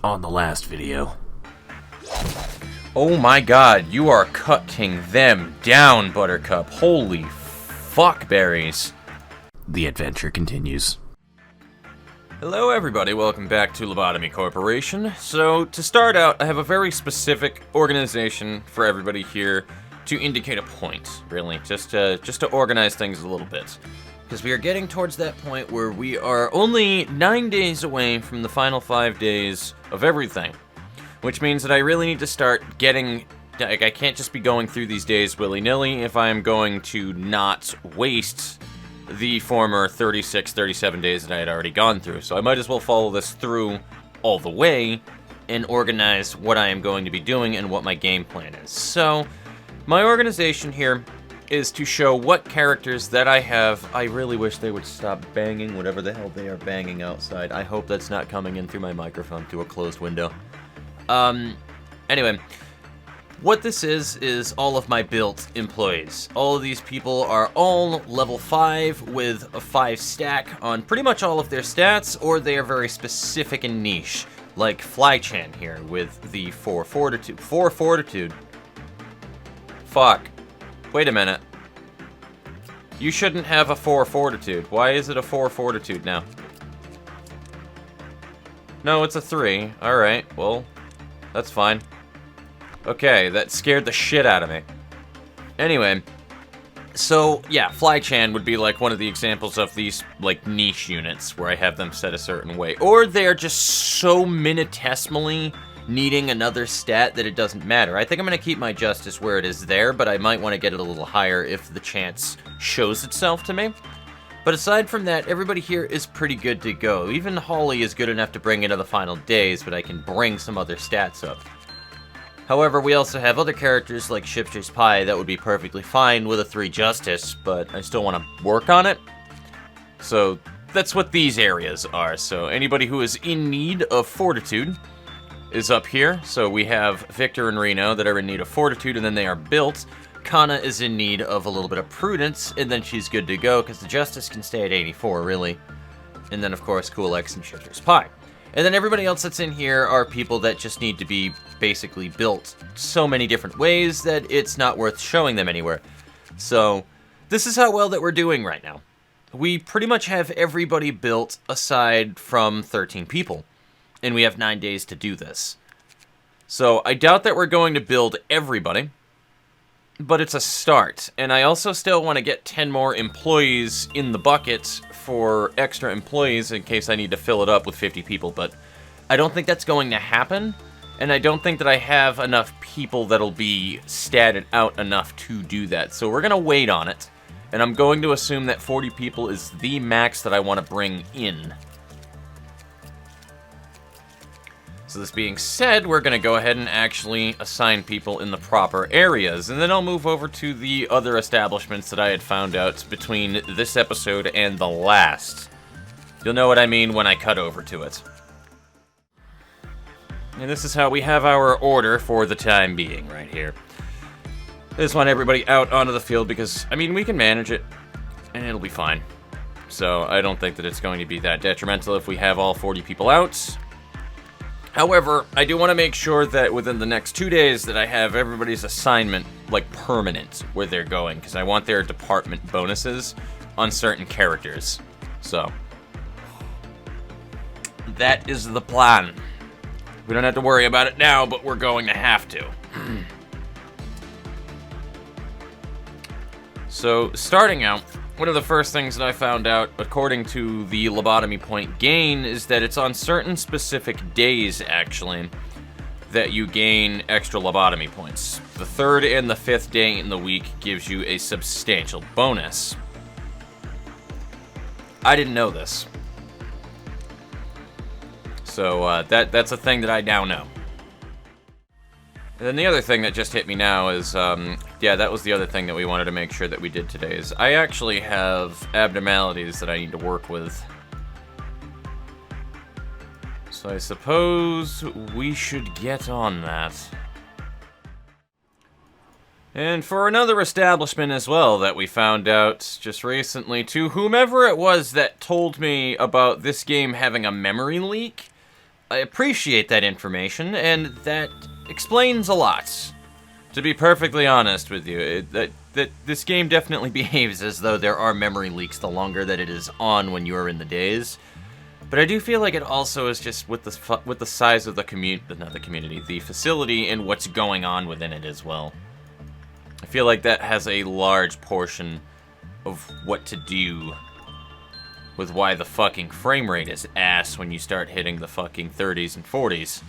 on the last video. Oh my god, you are cutting them down, Buttercup. Holy fuck berries. The adventure continues. Hello everybody, welcome back to Lobotomy Corporation. So, to start out, I have a very specific organization for everybody here to indicate a point, really, just to organize things a little bit. Because we are getting towards that point where we are only 9 days away from the final 5 days of everything. Which means that I really need to start getting, like, I can't just be going through these days willy-nilly if I am going to not waste the former 36, 37 days that I had already gone through. So I might as well follow this through all the way and organize what I am going to be doing and what my game plan is. So, my organization here is to show what characters that I have. I really wish they would stop banging whatever the hell they are banging outside. I hope that's not coming in through my microphone through a closed window. Anyway, what this is all of my built employees. All of these people are all level 5 with a 5 stack on pretty much all of their stats, or they are very specific and niche, like Flychan here with the 4 fortitude. 4 fortitude. Fuck. Wait a minute. You shouldn't have a 4 fortitude. Why is it a 4 fortitude now? No, it's a 3. Alright, well, that's fine. Okay, that scared the shit out of me. Anyway, so, yeah, Flychan would be like one of the examples of these, like, niche units where I have them set a certain way. Or they're just so minitesimally needing another stat that it doesn't matter. I think I'm going to keep my justice where it is there, but I might want to get it a little higher if the chance shows itself to me. But aside from that, everybody here is pretty good to go. Even Holly is good enough to bring into the final days, but I can bring some other stats up. However, we also have other characters like Shipster's Pie that would be perfectly fine with a 3 justice, but I still want to work on it. So that's what these areas are. So anybody who is in need of fortitude is up here. So we have Victor and Reno that are in need of fortitude, and then they are built. Kana is in need of a little bit of prudence, and then she's good to go, because the justice can stay at 84, really. And then, of course, Cool X and Shifter's Pie. And then everybody else that's in here are people that just need to be basically built so many different ways that it's not worth showing them anywhere. So, this is how well that we're doing right now. We pretty much have everybody built aside from 13 people. And we have 9 days to do this. So, I doubt that we're going to build everybody. But it's a start, and I also still want to get 10 more employees in the bucket for extra employees in case I need to fill it up with 50 people, but I don't think that's going to happen, and I don't think that I have enough people that'll be statted out enough to do that, so we're going to wait on it, and I'm going to assume that 40 people is the max that I want to bring in. So this being said, we're going to go ahead and actually assign people in the proper areas, and then I'll move over to the other establishments that I had found out between this episode and the last. You'll know what I mean when I cut over to it. And this is how we have our order for the time being right here. I just want everybody out onto the field because, I mean, we can manage it, and it'll be fine. So I don't think that it's going to be that detrimental if we have all 40 people out. However, I do want to make sure that within the next 2 days that I have everybody's assignment, like, permanent where they're going, because I want their department bonuses on certain characters. So, that is the plan. We don't have to worry about it now, but we're going to have to. So, starting out, one of the first things that I found out, according to the lobotomy point gain, is that it's on certain specific days, actually, that you gain extra lobotomy points. The 3rd and the 5th day in the week gives you a substantial bonus. I didn't know this. So, that's a thing that I now know. And then the other thing that just hit me now is, yeah, that was the other thing that we wanted to make sure that we did today, is I actually have abnormalities that I need to work with. So I suppose we should get on that. And for another establishment as well that we found out just recently, to whomever it was that told me about this game having a memory leak, I appreciate that information, and that explains a lot. To be perfectly honest with you, that this game definitely behaves as though there are memory leaks the longer that it is on when you are in the daze. But I do feel like it also is just with the size of the the facility, and what's going on within it as well. I feel like that has a large portion of what to do with why the fucking frame rate is ass when you start hitting the fucking 30s and 40s.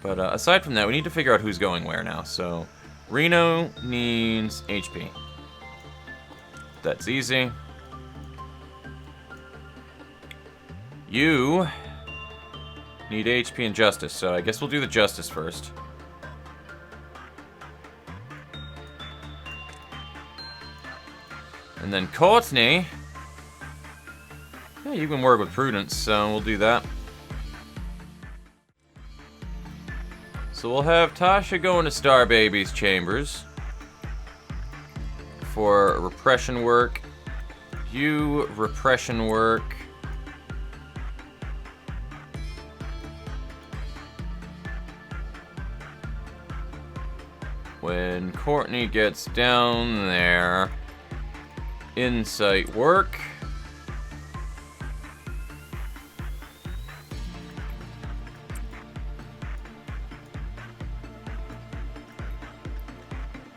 But aside from that, we need to figure out who's going where now. So, Reno needs HP. That's easy. You need HP and Justice, so I guess we'll do the Justice first. And then Courtney. Yeah, you can work with Prudence, so we'll do that. So we'll have Tasha go into Star Baby's chambers for repression work. You repression work. When Courtney gets down there, insight work.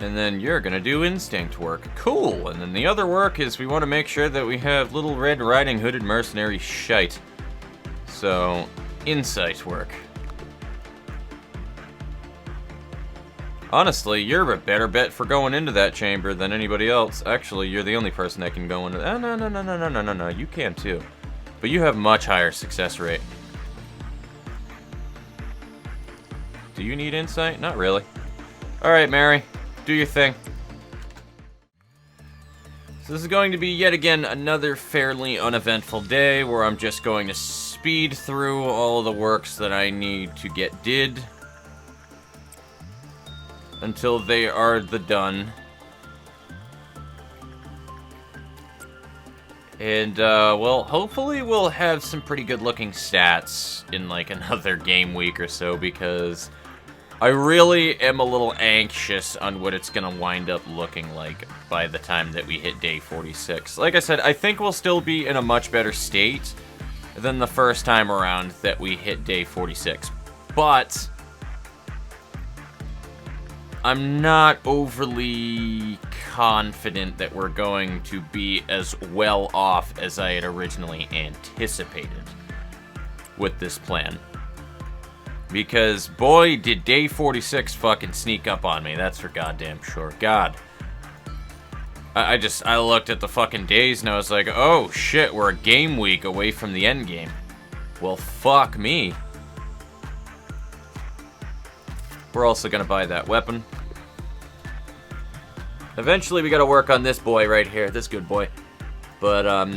And then you're gonna do instinct work. Cool. And then the other work is we want to make sure that we have Little Red Riding Hooded mercenary shite. So, insight work. Honestly, you're a better bet for going into that chamber than anybody else. Actually, you're the only person that can go into... Oh, no. You can too. But you have much higher success rate. Do you need insight? Not really. Alright, Mary. Do your thing. So this is going to be yet again another fairly uneventful day where I'm just going to speed through all the works that I need to get did until they are done. And, well, hopefully we'll have some pretty good looking stats in like another game week or so, because I really am a little anxious on what it's gonna wind up looking like by the time that we hit day 46. Like I said, I think we'll still be in a much better state than the first time around that we hit day 46. But I'm not overly confident that we're going to be as well off as I had originally anticipated with this plan. Because, boy, did day 46 fucking sneak up on me. That's for goddamn sure. God. I looked at the fucking days and I was like, oh shit, we're a game week away from the end game. Well, fuck me. We're also gonna buy that weapon. Eventually we gotta work on this boy right here, this good boy. But,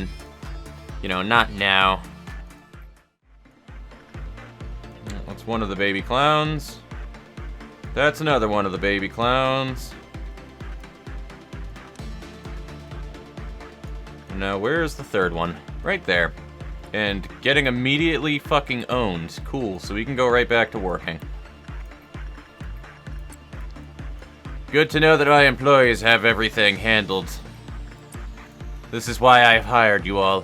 you know, not now. That's one of the baby clowns. That's another one of the baby clowns. Now, where's the third one? Right there. And getting immediately fucking owned. Cool, so we can go right back to working. Good to know that my employees have everything handled. This is why I've hired you all.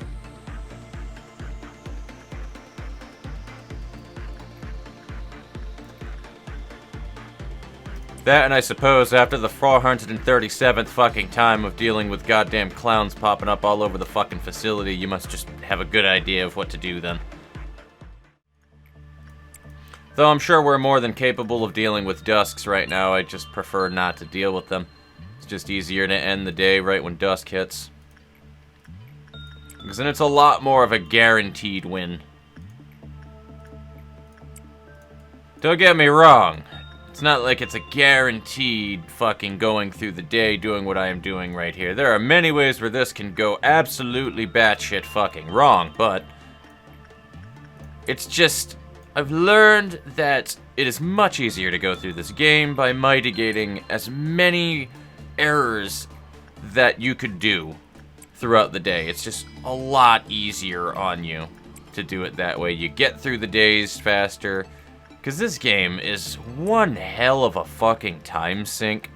That, and I suppose after the 437th fucking time of dealing with goddamn clowns popping up all over the fucking facility, you must just have a good idea of what to do then. Though I'm sure we're more than capable of dealing with dusks right now, I just prefer not to deal with them. It's just easier to end the day right when dusk hits. Because then it's a lot more of a guaranteed win. Don't get me wrong. It's not like it's a guaranteed fucking going through the day doing what I am doing right here. There are many ways where this can go absolutely batshit fucking wrong, but it's just, I've learned that it is much easier to go through this game by mitigating as many errors that you could do throughout the day. It's just a lot easier on you to do it that way. You get through the days faster, because this game is one hell of a fucking time sink.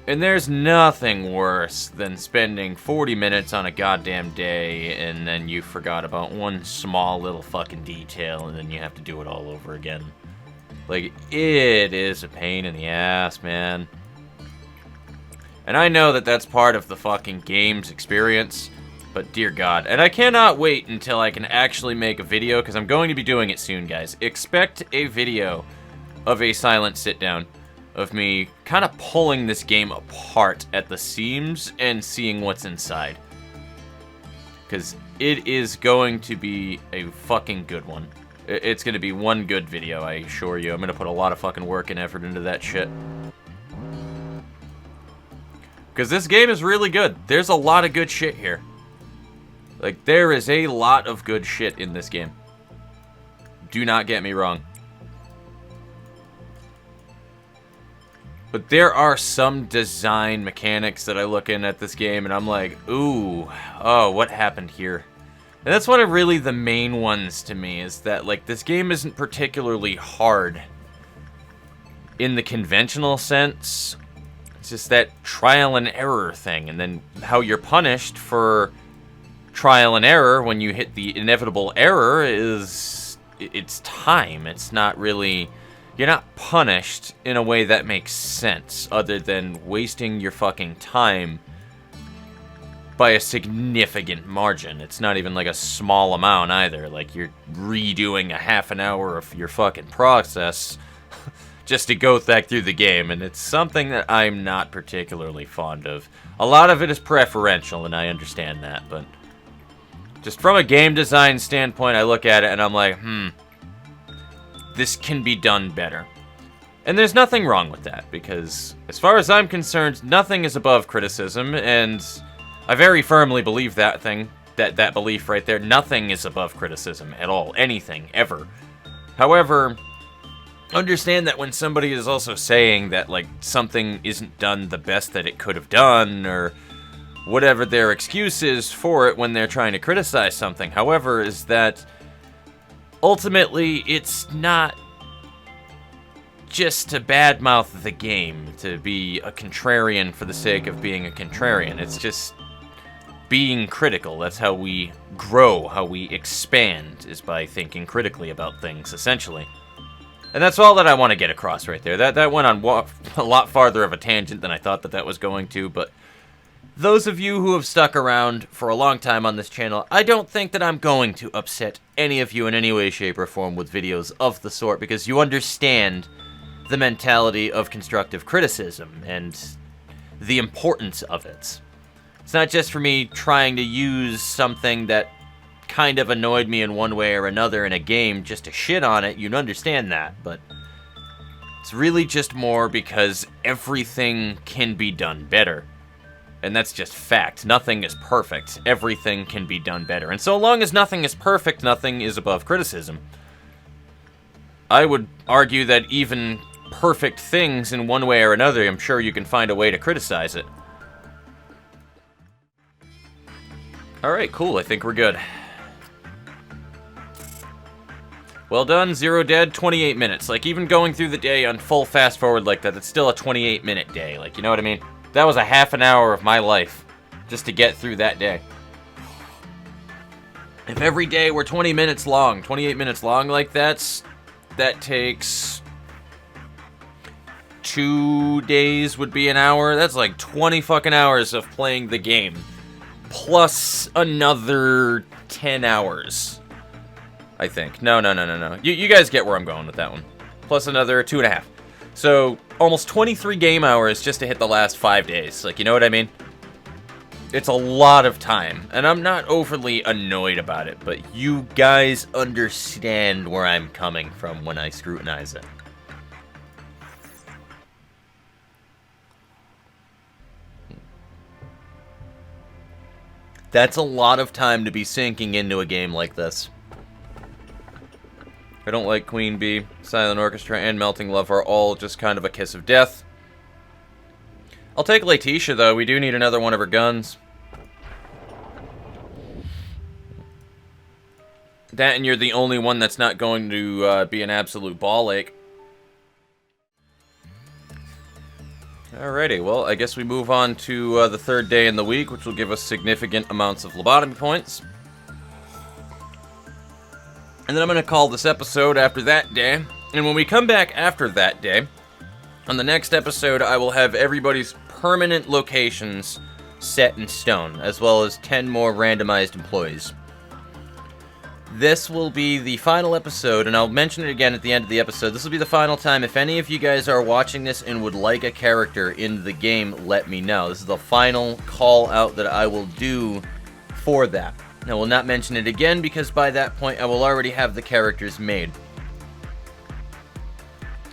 And there's nothing worse than spending 40 minutes on a goddamn day and then you forgot about one small little fucking detail and then you have to do it all over again. Like, it is a pain in the ass, man. And I know that that's part of the fucking game's experience, but dear God. And I cannot wait until I can actually make a video, because I'm going to be doing it soon, guys. Expect a video of a silent sit-down of me kind of pulling this game apart at the seams and seeing what's inside. Because it is going to be a fucking good one. It's going to be one good video, I assure you. I'm going to put a lot of fucking work and effort into that shit. Because this game is really good. There's a lot of good shit here. Like, there is a lot of good shit in this game. Do not get me wrong. But there are some design mechanics that I look in at this game and I'm like, ooh, oh, what happened here? And that's one of really the main ones to me, is that, like, this game isn't particularly hard in the conventional sense. It's just that trial and error thing, and then how you're punished for trial and error when you hit the inevitable error is, it's time. It's not really, you're not punished in a way that makes sense, other than wasting your fucking time by a significant margin. It's not even like a small amount either. Like, you're redoing a half an hour of your fucking process just to go back through the game, and it's something that I'm not particularly fond of. A lot of it is preferential, and I understand that, but just from a game design standpoint, I look at it and I'm like, this can be done better. And there's nothing wrong with that, because as far as I'm concerned, nothing is above criticism, and I very firmly believe that thing, that belief right there. Nothing is above criticism at all, anything, ever. However, understand that when somebody is also saying that, like, something isn't done the best that it could have done, or whatever their excuse is for it when they're trying to criticize something, however, is that ultimately it's not just to badmouth the game, to be a contrarian for the sake of being a contrarian. It's just being critical. That's how we grow, how we expand, is by thinking critically about things, essentially. And that's all that I want to get across right there. That went on a lot farther of a tangent than I thought that was going to, but those of you who have stuck around for a long time on this channel, I don't think that I'm going to upset any of you in any way, shape, or form with videos of the sort, because you understand the mentality of constructive criticism and the importance of it. It's not just for me trying to use something that kind of annoyed me in one way or another in a game just to shit on it. You'd understand that, but it's really just more because everything can be done better. And that's just fact. Nothing is perfect. Everything can be done better. And so long as nothing is perfect, nothing is above criticism. I would argue that even perfect things in one way or another, I'm sure you can find a way to criticize it. Alright, cool. I think we're good. Well done, 0 dead, 28 minutes. Like, even going through the day on full fast forward like that, it's still a 28-minute day. Like, you know what I mean? That was a half an hour of my life just to get through that day. If every day were 20 minutes long, 28 minutes long like that takes 2 days would be an hour. That's like 20 fucking hours of playing the game. Plus another 10 hours. I think. No. You guys get where I'm going with that one. Plus another 2.5. So, almost 23 game hours just to hit the last 5 days. Like, you know what I mean? It's a lot of time. And I'm not overly annoyed about it, but you guys understand where I'm coming from when I scrutinize it. That's a lot of time to be sinking into a game like this. I don't like Queen Bee, Silent Orchestra, and Melting Love are all just kind of a kiss of death. I'll take Letitia, though. We do need another one of her guns. That and you're the only one that's not going to be an absolute ball ache. Alrighty, well, I guess we move on to the third day in the week, which will give us significant amounts of lobotomy points. And then I'm going to call this episode after that day. And when we come back after that day, on the next episode, I will have everybody's permanent locations set in stone, as well as 10 more randomized employees. This will be the final episode, and I'll mention it again at the end of the episode. This will be the final time. If any of you guys are watching this and would like a character in the game, let me know. This is the final call out that I will do for that. I will not mention it again because by that point I will already have the characters made.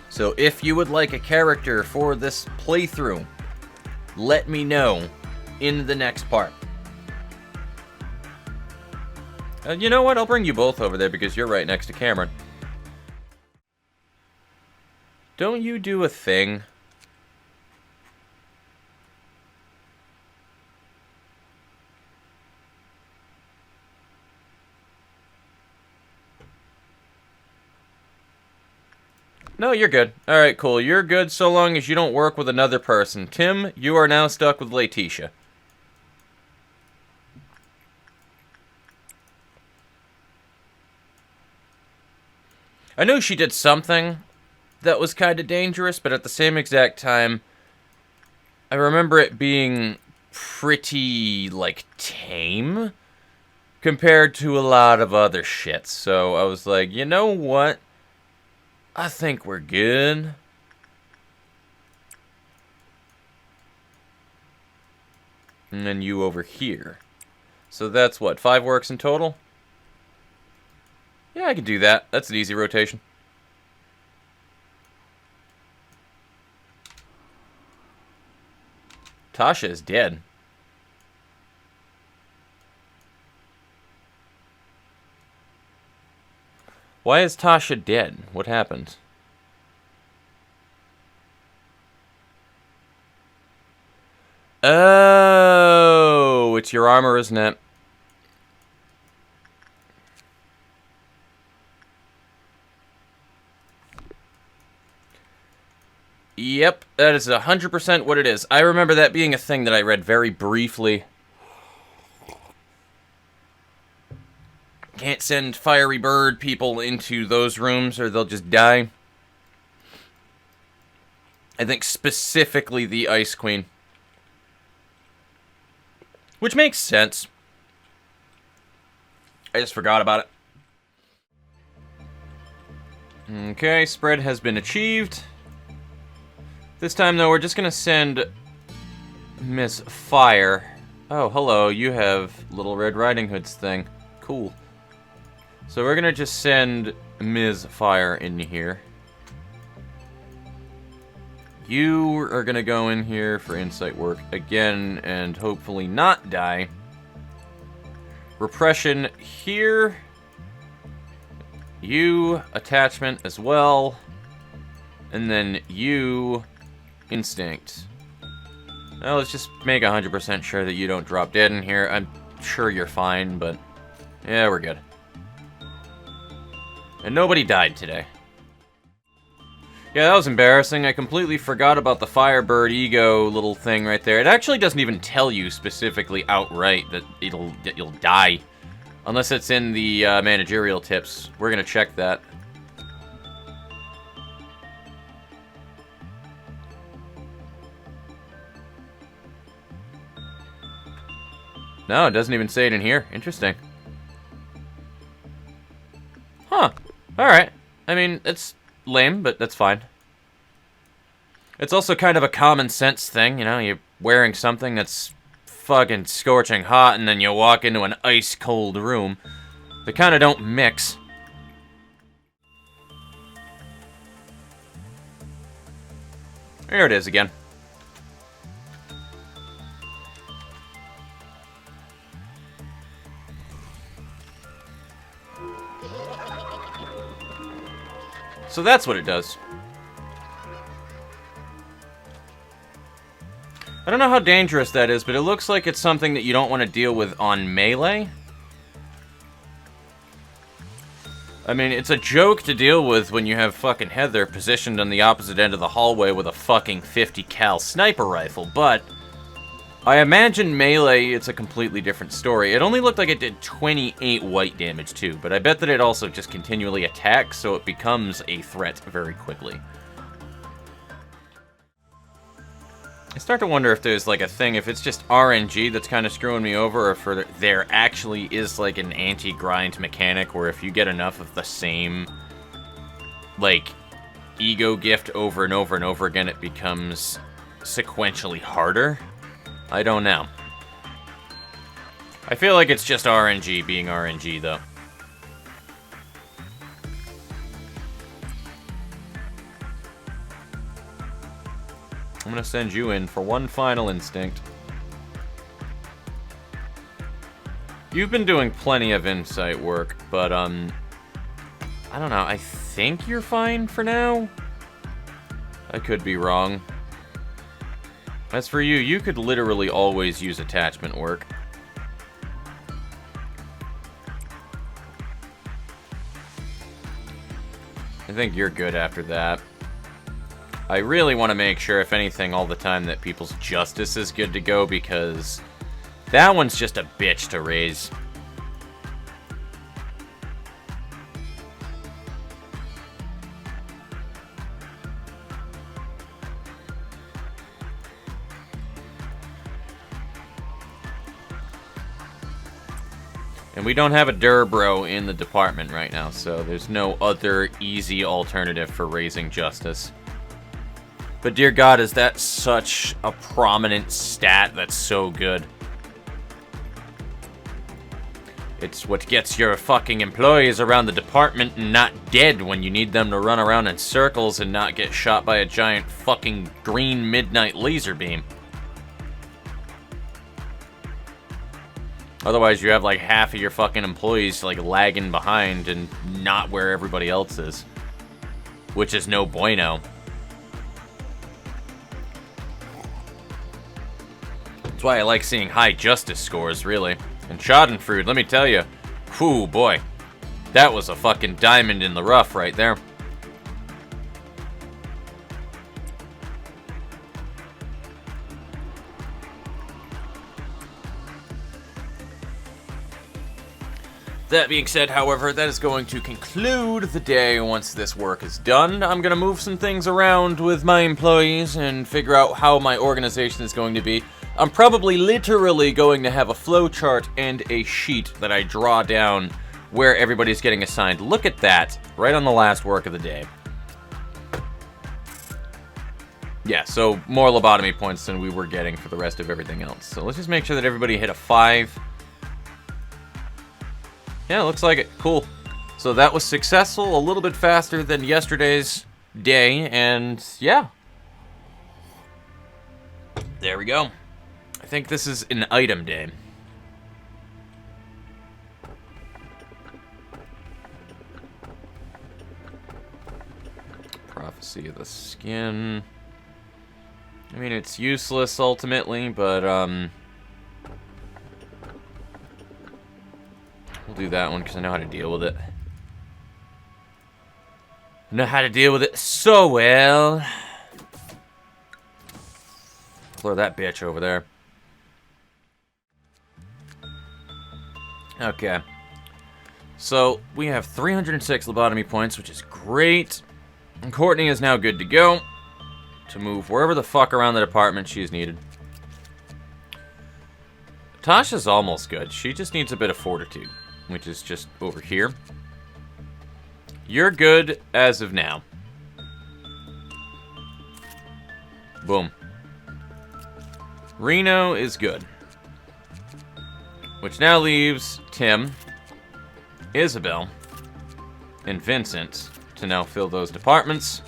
So if you would like a character for this playthrough, let me know in the next part. You know what? I'll bring you both over there because you're right next to Cameron. Don't you do a thing? No, you're good. Alright, cool. You're good so long as you don't work with another person. Tim, you are now stuck with Letitia. I knew she did something that was kind of dangerous, but at the same exact time, I remember it being pretty, like, tame compared to a lot of other shit. So I was like, you know what? I think we're good. And then you over here. So that's what, 5 works in total? Yeah, I can do that. That's an easy rotation. Tasha is dead. Why is Tasha dead? What happened? Oh, it's your armor, isn't it? Yep, that is 100% what it is. I remember that being a thing that I read very briefly. Can't send fiery bird people into those rooms or they'll just die. I think specifically the Ice Queen. Which makes sense. I just forgot about it. Okay, spread has been achieved. This time, though, we're just gonna send Miss Fire. Oh, hello, you have Little Red Riding Hood's thing. Cool. So we're gonna just send Ms. Fire in here. You are gonna go in here for insight work again and hopefully not die. Repression here. You, attachment as well. And then you, instinct. Well, let's just make 100% sure that you don't drop dead in here. I'm sure you're fine, but yeah, we're good. And nobody died today. Yeah, that was embarrassing. I completely forgot about the Firebird ego little thing right there. It actually doesn't even tell you specifically outright that you'll die. Unless it's in the managerial tips. We're gonna check that. No, it doesn't even say it in here. Interesting. Huh. Alright. I mean, it's lame, but that's fine. It's also kind of a common sense thing, you know? You're wearing something that's fucking scorching hot, and then you walk into an ice-cold room. They kind of don't mix. There it is again. So that's what it does. I don't know how dangerous that is, but it looks like it's something that you don't want to deal with on melee. I mean, it's a joke to deal with when you have fucking Heather positioned on the opposite end of the hallway with a fucking 50 cal sniper rifle, but I imagine melee, it's a completely different story. It only looked like it did 28 white damage too, but I bet that it also just continually attacks, so it becomes a threat very quickly. I start to wonder if there's like a thing, if it's just RNG that's kind of screwing me over, or if there actually is like an anti-grind mechanic where if you get enough of the same, like, ego gift over and over and over again, it becomes sequentially harder. I don't know. I feel like it's just RNG being RNG, though. I'm gonna send you in for one final instinct. You've been doing plenty of insight work, but, I don't know, I think you're fine for now? I could be wrong. As for you, you could literally always use attachment work. I think you're good after that. I really want to make sure, if anything, all the time that people's justice is good to go, because that one's just a bitch to raise. And we don't have a Durbro in the department right now, so there's no other easy alternative for raising justice. But dear God, is that such a prominent stat that's so good. It's what gets your fucking employees around the department and not dead when you need them to run around in circles and not get shot by a giant fucking green midnight laser beam. Otherwise, you have like half of your fucking employees like lagging behind and not where everybody else is. Which is no bueno. That's why I like seeing high justice scores, really. And Schadenfreude, let me tell you, whew, boy, that was a fucking diamond in the rough right there. That being said, however, that is going to conclude the day once this work is done. I'm going to move some things around with my employees and figure out how my organization is going to be. I'm probably literally going to have a flow chart and a sheet that I draw down where everybody's getting assigned. Look at that, right on the last work of the day. Yeah, so more lobotomy points than we were getting for the rest of everything else. So let's just make sure that everybody hit a 5. Yeah, looks like it. Cool. So that was successful, a little bit faster than yesterday's day, and yeah. There we go. I think this is an item day. Prophecy of the Skin. I mean, it's useless ultimately, but, we'll do that one because I know how to deal with it. I know how to deal with it so well. Throw that bitch over there. Okay. So, we have 306 lobotomy points, which is great. And Courtney is now good to go to move wherever the fuck around the department she is needed. Tasha's almost good. She just needs a bit of fortitude, which is just over here. You're good as of now. Boom. Reno is good. Which now leaves Tim, Isabel, and Vincent to now fill those departments.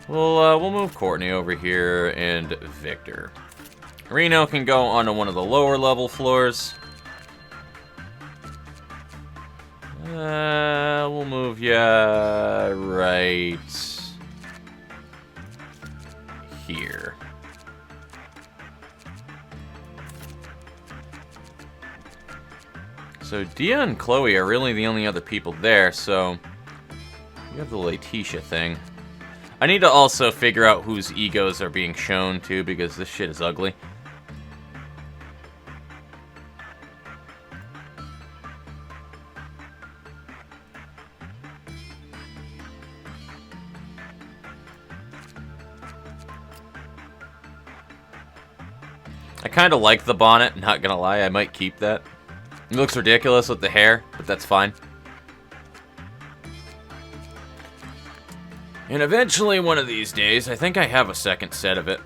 We'll move Courtney over here and Victor. Reno can go onto one of the lower level floors. We'll move ya right here. So So Dia and Chloe are really the only other people there, so you have the Letitia thing. I need to also figure out whose egos are being shown, too, because this shit is ugly. I kind of like the bonnet, not gonna lie, I might keep that. It looks ridiculous with the hair, but that's fine. And eventually, one of these days, I think I have a second set of it.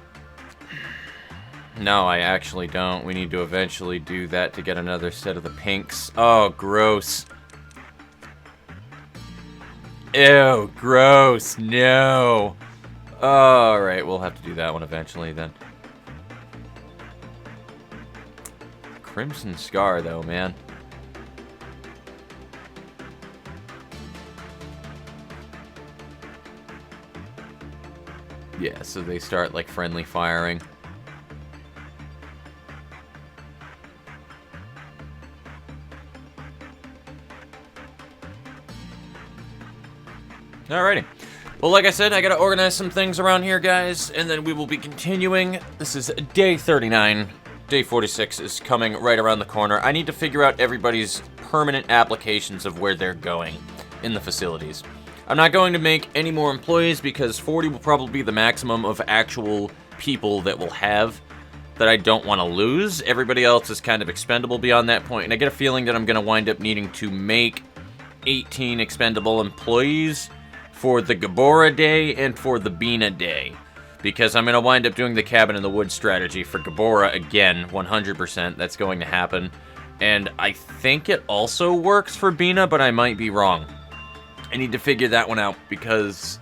No, I actually don't. We need to eventually do that to get another set of the pinks. Oh, gross. Ew, gross. No. Alright, we'll have to do that one eventually then. Crimson Scar, though, man. Yeah, so they start, like, friendly firing. Alrighty. Well, like I said, I gotta organize some things around here, guys, and then we will be continuing. This is day 39. Day 46 is coming right around the corner. I need to figure out everybody's permanent applications of where they're going in the facilities. I'm not going to make any more employees because 40 will probably be the maximum of actual people that we'll have that I don't want to lose. Everybody else is kind of expendable beyond that point, and I get a feeling that I'm going to wind up needing to make 18 expendable employees for the Gabora day and for the Bina day. Because I'm going to wind up doing the cabin in the wood strategy for Gabora again, 100%. That's going to happen. And I think it also works for Bina, but I might be wrong. I need to figure that one out, because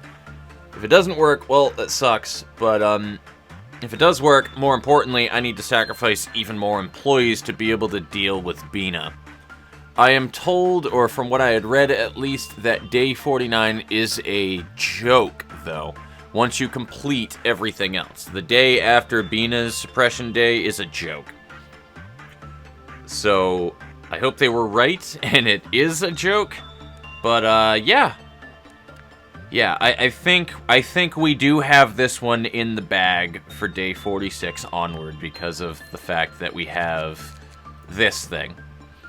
if it doesn't work, well, that sucks. But if it does work, more importantly, I need to sacrifice even more employees to be able to deal with Bina. I am told, or from what I had read at least, that day 49 is a joke, though. Once you complete everything else. The day after Bina's suppression day is a joke. So, I hope they were right, and it is a joke. But, yeah. Yeah, I think we do have this one in the bag for day 46 onward, because of the fact that we have this thing.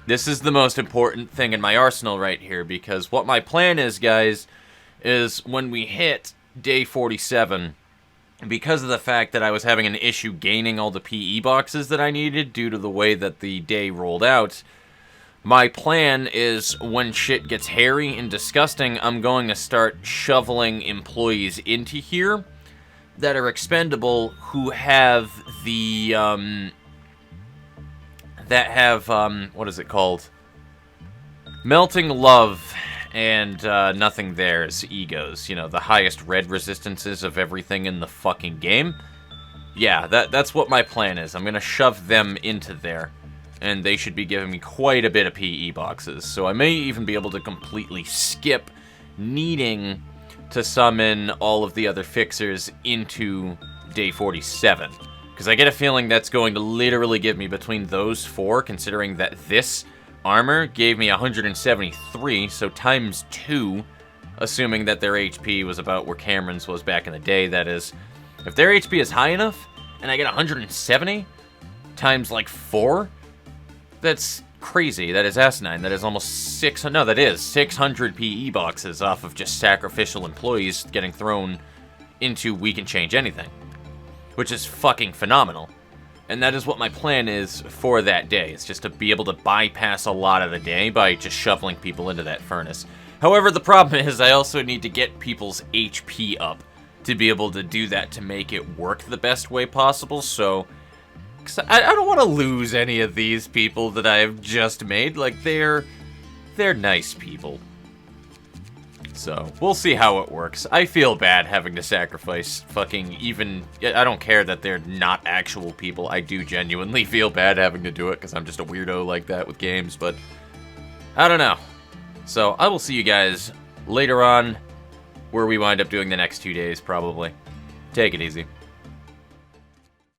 This is the most important thing in my arsenal right here, because what my plan is, guys, is when we hit day 47, because of the fact that I was having an issue gaining all the PE boxes that I needed due to the way that the day rolled out, my plan is when shit gets hairy and disgusting, I'm going to start shoveling employees into here that are expendable who have the, what is it called? Melting Love and Nothing There's egos. You know, the highest red resistances of everything in the fucking game. Yeah, that's what my plan is. I'm gonna shove them into there. And they should be giving me quite a bit of PE boxes. So I may even be able to completely skip needing to summon all of the other fixers into day 47. Because I get a feeling that's going to literally give me between those four, considering that this armor gave me 173, so times 2, assuming that their HP was about where Cameron's was back in the day, that is. If their HP is high enough, and I get 170, times like 4, that's crazy. That is asinine. That is almost 600, no, that is 600 PE boxes off of just sacrificial employees getting thrown into We Can Change Anything. Which is fucking phenomenal. And that is what my plan is for that day. It's just to be able to bypass a lot of the day by just shoveling people into that furnace. However, the problem is I also need to get people's HP up to be able to do that to make it work the best way possible. So, 'cause I don't want to lose any of these people that I've just made. Like, they're nice people. So, we'll see how it works. I feel bad having to sacrifice fucking even... I don't care that they're not actual people. I do genuinely feel bad having to do it because I'm just a weirdo like that with games, but I don't know. So, I will see you guys later on where we wind up doing the next 2 days, probably. Take it easy.